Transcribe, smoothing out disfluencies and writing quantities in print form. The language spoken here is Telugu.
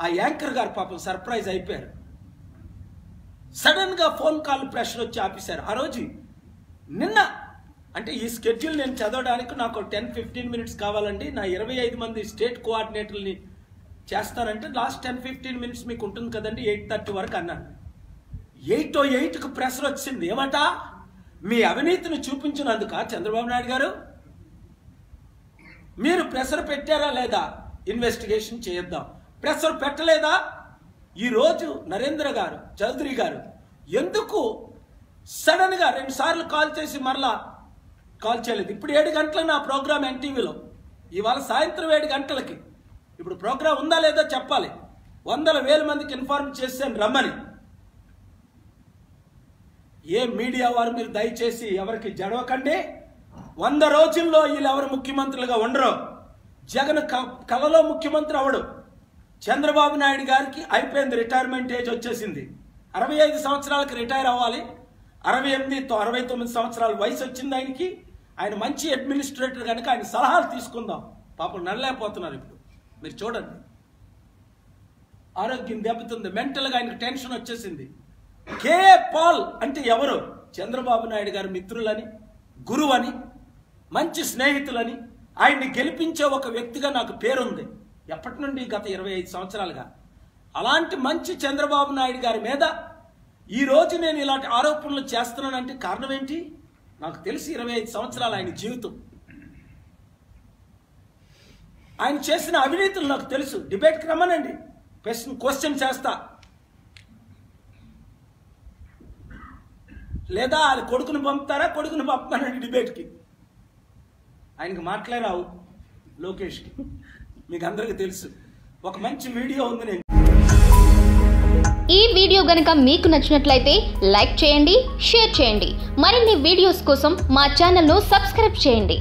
ఆ యాంకర్ గారు పాపం సర్ప్రైజ్ అయిపోయారు. సడన్గా ఫోన్ కాల్ ప్రెషర్ వచ్చి ఆపేశారు. ఆ రోజు నిన్న అంటే ఈ స్కెడ్యూల్ నేను చదవడానికి నాకు 10-15 మినిట్స్ కావాలండి, నా 25 మంది స్టేట్ కోఆర్డినేటర్ని చేస్తానంటే లాస్ట్ 10-15 మినిట్స్ మీకు ఉంటుంది కదండి, 8:30 వరకు అన్నాను. 8:08కు ప్రెషర్ వచ్చింది. ఏమంట? మీ అవినీతిని చూపించినందుక చంద్రబాబు నాయుడు గారు మీరు ప్రెషర్ పెట్టారా లేదా, ఇన్వెస్టిగేషన్ చేద్దాం. ప్రెషర్ పెట్టలేదా? ఈరోజు నరేంద్ర గారు చౌదరి గారు ఎందుకు సడన్గా 2 సార్లు కాల్ చేసి మరలా కాల్ చేయలేదు? ఇప్పుడు 7 గంటలకు నా ప్రోగ్రామ్ ఎన్టీవీలో, ఇవాళ సాయంత్రం 7 గంటలకి. ఇప్పుడు ప్రోగ్రామ్ ఉందా లేదా చెప్పాలి. 100,000 మందికి ఇన్ఫార్మ్ చేశాను రమ్మని. ఏ మీడియా వారు మీరు దయచేసి ఎవరికి జడవకండి. 100 రోజుల్లో వీళ్ళు ఎవరు ముఖ్యమంత్రులుగా ఉండరు. జగన్ కలలో ముఖ్యమంత్రి అవడు. చంద్రబాబు నాయుడు గారికి అయిపోయింది, రిటైర్మెంట్ ఏజ్ వచ్చేసింది. 65 సంవత్సరాలకి రిటైర్ అవ్వాలి. 69 సంవత్సరాల వయసు వచ్చింది ఆయనకి. ఆయన మంచి అడ్మినిస్ట్రేటర్ కనుక ఆయన సలహాలు తీసుకుందాం. పాపం నడలేకపోతున్నారు. ఇప్పుడు మీరు చూడండి, ఆరోగ్యం దెబ్బతుంది, మెంటల్గా ఆయనకు టెన్షన్ వచ్చేసింది. కేఏ పాల్ అంటే ఎవరు? చంద్రబాబు నాయుడు గారి మిత్రులని, గురువని, మంచి స్నేహితులని, ఆయన్ని గెలిపించే ఒక వ్యక్తిగా నాకు పేరుంది ఎప్పటి నుండి, గత 25 సంవత్సరాలుగా. అలాంటి మంచి చంద్రబాబు నాయుడు గారి మీద ఈరోజు నేను ఇలాంటి ఆరోపణలు చేస్తున్నానంటే కారణం ఏంటి? నాకు తెలిసి 25 సంవత్సరాలు ఆయన జీవితం, ఆయన చేసిన అవినీతులు నాకు తెలుసు. డిబేట్కి రమ్మనండి, క్వశ్చన్ చేస్తా. లేదా ఆయన కొడుకుని పంపుతారా, కొడుకుని పంపుతానండి డిబేట్కి. ఆయనకి మాట్లాడావు లోకేష్కి, మీకు అందరికీ తెలుసు. ఒక మంచి వీడియో ఉంది. నేను ఈ వీడియో గనుక మీకు నచ్చినట్లయితే లైక్ చేయండి, షేర్ చేయండి. మరిన్ని వీడియోస్ కోసం మా ఛానల్ను సబ్స్క్రైబ్ చేయండి.